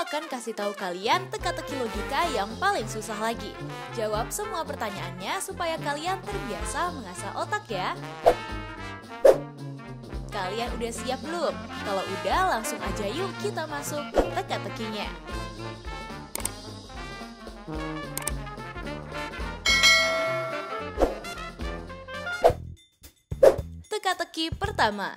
akan kasih tahu kalian teka-teki logika yang paling susah lagi. Jawab semua pertanyaannya supaya kalian terbiasa mengasah otak ya. Kalian udah siap belum? Kalau udah, langsung aja yuk kita masuk ke teka-tekinya. Teka-teki pertama.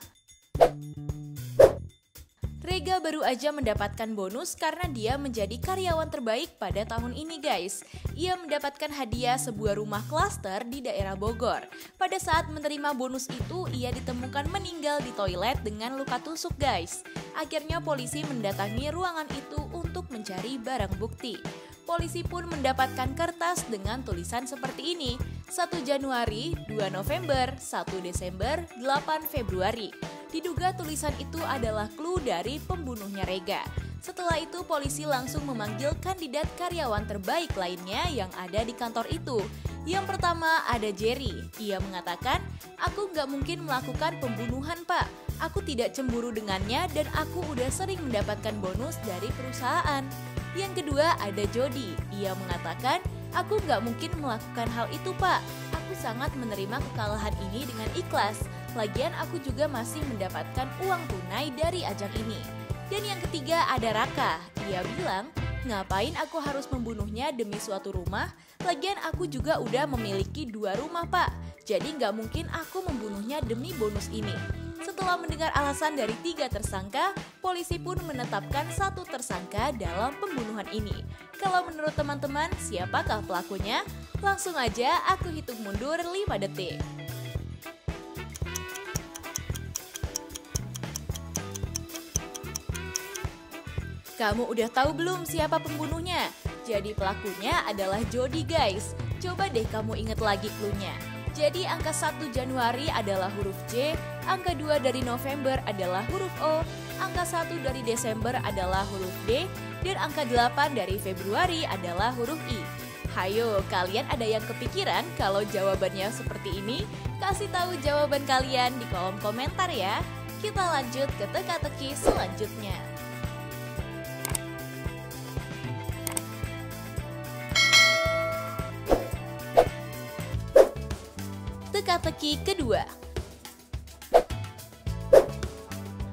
Rega baru aja mendapatkan bonus karena dia menjadi karyawan terbaik pada tahun ini guys. Ia mendapatkan hadiah sebuah rumah klaster di daerah Bogor. Pada saat menerima bonus itu, ia ditemukan meninggal di toilet dengan luka tusuk guys. Akhirnya polisi mendatangi ruangan itu untuk mencari barang bukti. Polisi pun mendapatkan kertas dengan tulisan seperti ini. 1 Januari, 2 November, 1 Desember, 8 Februari. Diduga tulisan itu adalah clue dari pembunuhnya Rega. Setelah itu polisi langsung memanggil kandidat karyawan terbaik lainnya yang ada di kantor itu. Yang pertama ada Jerry. Ia mengatakan, "Aku nggak mungkin melakukan pembunuhan pak. Aku tidak cemburu dengannya dan aku udah sering mendapatkan bonus dari perusahaan." Yang kedua ada Jody. Ia mengatakan, "Aku nggak mungkin melakukan hal itu pak. Aku sangat menerima kekalahan ini dengan ikhlas. Lagian aku juga masih mendapatkan uang tunai dari ajang ini." Dan yang ketiga ada Raka. Ia bilang, "Ngapain aku harus membunuhnya demi suatu rumah? Lagian aku juga udah memiliki 2 rumah pak. Jadi nggak mungkin aku membunuhnya demi bonus ini." Setelah mendengar alasan dari 3 tersangka, polisi pun menetapkan 1 tersangka dalam pembunuhan ini. Kalau menurut teman-teman, siapakah pelakunya? Langsung aja aku hitung mundur 5 detik. Kamu udah tahu belum siapa pembunuhnya? Jadi pelakunya adalah Jody guys. Coba deh kamu inget lagi cluenya. Jadi angka 1 Januari adalah huruf J, angka 2 dari November adalah huruf O, angka 1 dari Desember adalah huruf D, dan angka 8 dari Februari adalah huruf I. Hayo, kalian ada yang kepikiran kalau jawabannya seperti ini? Kasih tahu jawaban kalian di kolom komentar ya. Kita lanjut ke teka-teki selanjutnya. Teka-teki kedua.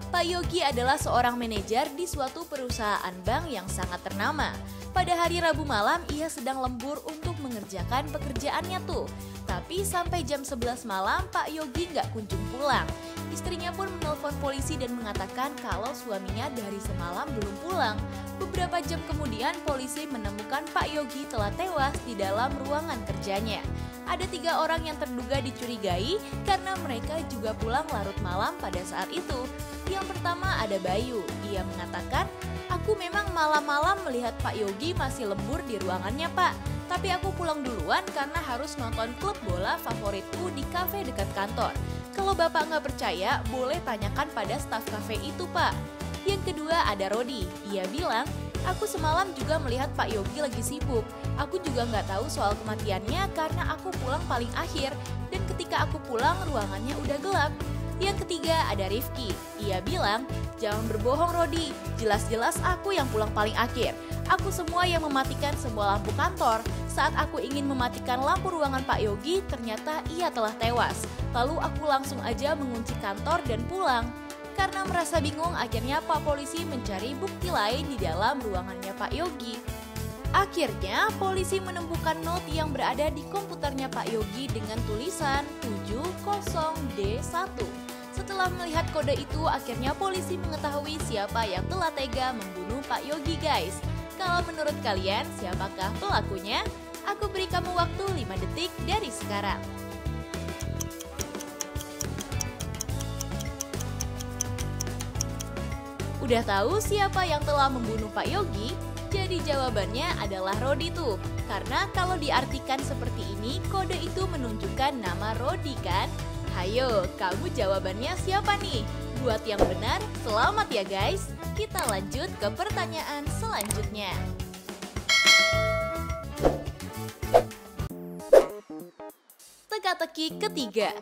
Pak Yogi adalah seorang manajer di suatu perusahaan bank yang sangat ternama. Pada hari Rabu malam, ia sedang lembur untuk mengerjakan pekerjaannya tuh. Tapi sampai jam 11 malam, Pak Yogi nggak kunjung pulang. Istrinya pun menelpon polisi dan mengatakan kalau suaminya dari semalam belum pulang. Beberapa jam kemudian, polisi menemukan Pak Yogi telah tewas di dalam ruangan kerjanya. Ada 3 orang yang terduga dicurigai karena mereka juga pulang larut malam pada saat itu. Yang pertama ada Bayu. Ia mengatakan, "Aku memang malam-malam melihat Pak Yogi masih lembur di ruangannya pak. Tapi aku pulang duluan karena harus nonton klub bola favoritku di kafe dekat kantor. Kalau bapak nggak percaya, boleh tanyakan pada staf kafe itu pak." Yang kedua ada Rodi. Ia bilang, "Aku semalam juga melihat Pak Yogi lagi sibuk. Aku juga nggak tahu soal kematiannya karena aku pulang paling akhir. Dan ketika aku pulang ruangannya udah gelap." Yang ketiga ada Rifki. Ia bilang, "Jangan berbohong Rodi, jelas-jelas aku yang pulang paling akhir. Aku semua yang mematikan semua lampu kantor. Saat aku ingin mematikan lampu ruangan Pak Yogi, ternyata ia telah tewas. Lalu aku langsung aja mengunci kantor dan pulang." Karena merasa bingung, akhirnya Pak Polisi mencari bukti lain di dalam ruangannya Pak Yogi. Akhirnya, polisi menemukan not yang berada di komputernya Pak Yogi dengan tulisan 70D1. Setelah melihat kode itu, akhirnya polisi mengetahui siapa yang telah tega membunuh Pak Yogi guys. Kalau menurut kalian, siapakah pelakunya? Aku beri kamu waktu 5 detik dari sekarang. Udah tahu siapa yang telah membunuh Pak Yogi? Jadi jawabannya adalah Rodi tuh. Karena kalau diartikan seperti ini, kode itu menunjukkan nama Rodi kan? Hayo, kamu jawabannya siapa nih? Buat yang benar, selamat ya guys. Kita lanjut ke pertanyaan selanjutnya. Teka-teki ketiga.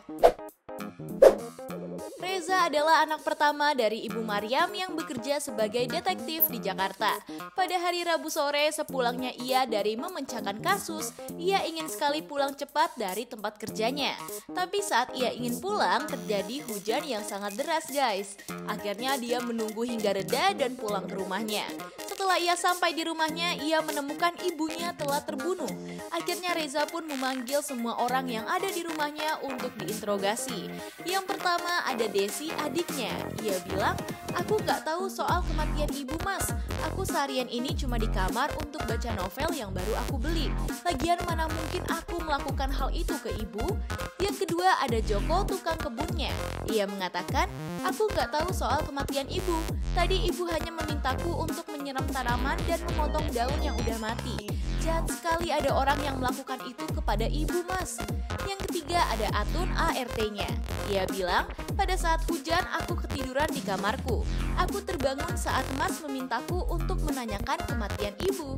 Reza adalah anak pertama dari Ibu Maryam yang bekerja sebagai detektif di Jakarta. Pada hari Rabu sore, sepulangnya ia dari memecahkan kasus, ia ingin sekali pulang cepat dari tempat kerjanya. Tapi saat ia ingin pulang, terjadi hujan yang sangat deras guys. Akhirnya dia menunggu hingga reda dan pulang ke rumahnya. Setelah ia sampai di rumahnya, ia menemukan ibunya telah terbunuh. Akhirnya Reza pun memanggil semua orang yang ada di rumahnya untuk diinterogasi. Yang pertama ada Desi, adiknya. Ia bilang, "Aku nggak tahu soal kematian ibu mas. Aku seharian ini cuma di kamar untuk baca novel yang baru aku beli. Lagian mana mungkin aku melakukan hal itu ke ibu?" Yang kedua ada Joko, tukang kebunnya. Ia mengatakan, "Aku nggak tahu soal kematian ibu. Tadi ibu hanya memintaku untuk menyiram tanaman dan memotong daun yang udah mati. Jahat sekali ada orang yang melakukan itu kepada ibu mas." Yang ketiga ada Atun, ART-nya. Ia bilang, "Pada saat hujan aku ketiduran di kamarku. Aku terbangun saat mas memintaku untuk menanyakan kematian ibu."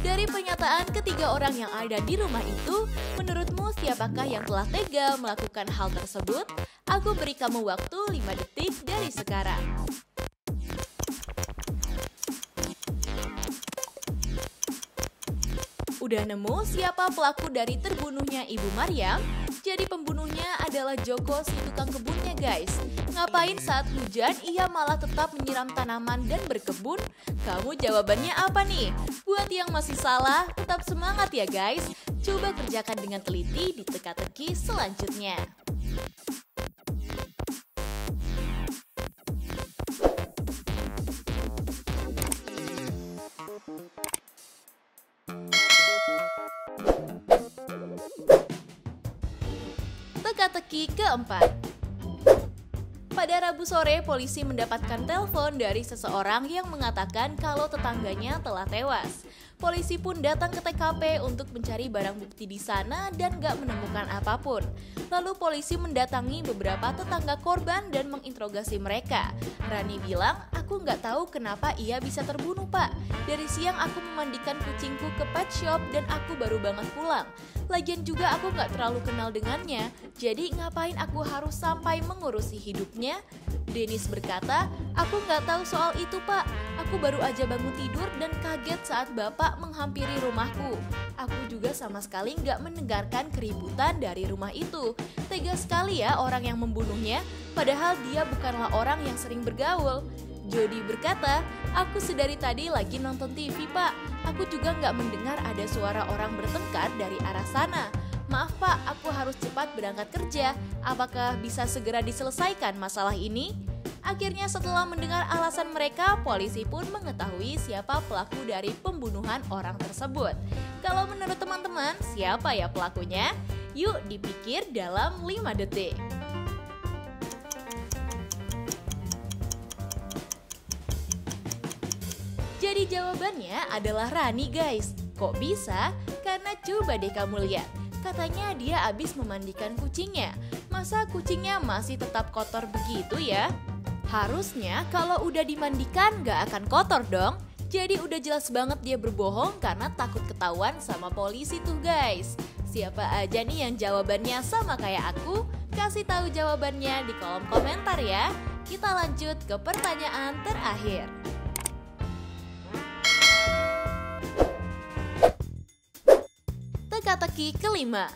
Dari pernyataan ketiga orang yang ada di rumah itu, menurutmu siapakah yang telah tega melakukan hal tersebut? Aku beri kamu waktu 5 detik dari sekarang. Udah nemu siapa pelaku dari terbunuhnya Ibu Maryam? Jadi pembunuhnya adalah Joko, si tukang kebunnya guys. Ngapain saat hujan ia malah tetap menyiram tanaman dan berkebun? Kamu jawabannya apa nih? Buat yang masih salah, tetap semangat ya guys. Coba kerjakan dengan teliti di teka-teki selanjutnya. Teka-teki keempat. Pada Rabu sore, polisi mendapatkan telepon dari seseorang yang mengatakan kalau tetangganya telah tewas. Polisi pun datang ke TKP untuk mencari barang bukti di sana dan gak menemukan apapun. Lalu polisi mendatangi beberapa tetangga korban dan menginterogasi mereka. Rani bilang, "Aku gak tahu kenapa ia bisa terbunuh pak. Dari siang aku memandikan kucingku ke pet shop dan aku baru banget pulang. Lagian juga aku gak terlalu kenal dengannya, jadi ngapain aku harus sampai mengurusi hidupnya?" Denis berkata, "Aku nggak tahu soal itu pak. Aku baru aja bangun tidur dan kaget saat bapak menghampiri rumahku. Aku juga sama sekali nggak mendengarkan keributan dari rumah itu. Tega sekali ya orang yang membunuhnya, padahal dia bukanlah orang yang sering bergaul." Jody berkata, "Aku sedari tadi lagi nonton TV pak. Aku juga nggak mendengar ada suara orang bertengkar dari arah sana. Maaf pak, aku harus cepat berangkat kerja. Apakah bisa segera diselesaikan masalah ini?" Akhirnya setelah mendengar alasan mereka, polisi pun mengetahui siapa pelaku dari pembunuhan orang tersebut. Kalau menurut teman-teman, siapa ya pelakunya? Yuk dipikir dalam 5 detik. Jadi jawabannya adalah Rani guys. Kok bisa? Karena coba deh kamu lihat. Katanya dia habis memandikan kucingnya. Masa kucingnya masih tetap kotor begitu ya? Harusnya kalau udah dimandikan gak akan kotor dong. Jadi udah jelas banget dia berbohong karena takut ketahuan sama polisi tuh guys. Siapa aja nih yang jawabannya sama kayak aku? Kasih tahu jawabannya di kolom komentar ya. Kita lanjut ke pertanyaan terakhir. Teka-teki kelima.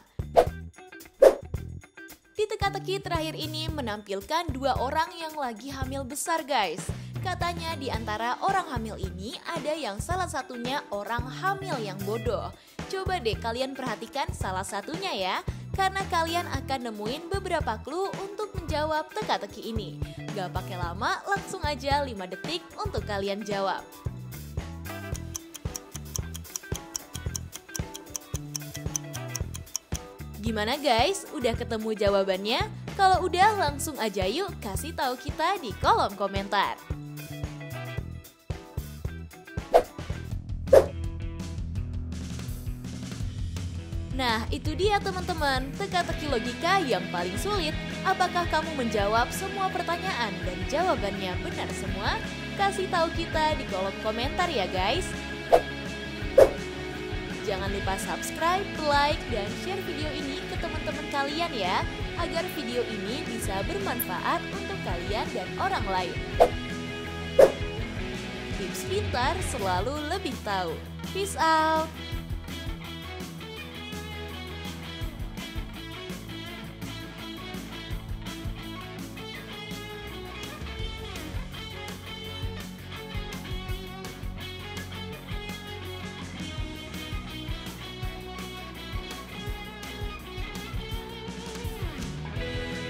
Di teka-teki terakhir ini menampilkan 2 orang yang lagi hamil besar guys. Katanya di antara orang hamil ini ada yang salah satunya orang hamil yang bodoh. Coba deh kalian perhatikan salah satunya ya, karena kalian akan nemuin beberapa clue untuk menjawab teka-teki ini. Gak pakai lama, langsung aja 5 detik untuk kalian jawab. Gimana guys? Udah ketemu jawabannya? Kalau udah langsung aja yuk kasih tahu kita di kolom komentar. Nah, itu dia teman-teman, teka-teki logika yang paling sulit. Apakah kamu menjawab semua pertanyaan dan jawabannya benar semua? Kasih tahu kita di kolom komentar ya guys. Jangan lupa subscribe, like, dan share video ini ke teman-teman kalian ya, agar video ini bisa bermanfaat untuk kalian dan orang lain. Tips pintar selalu lebih tahu. Peace out!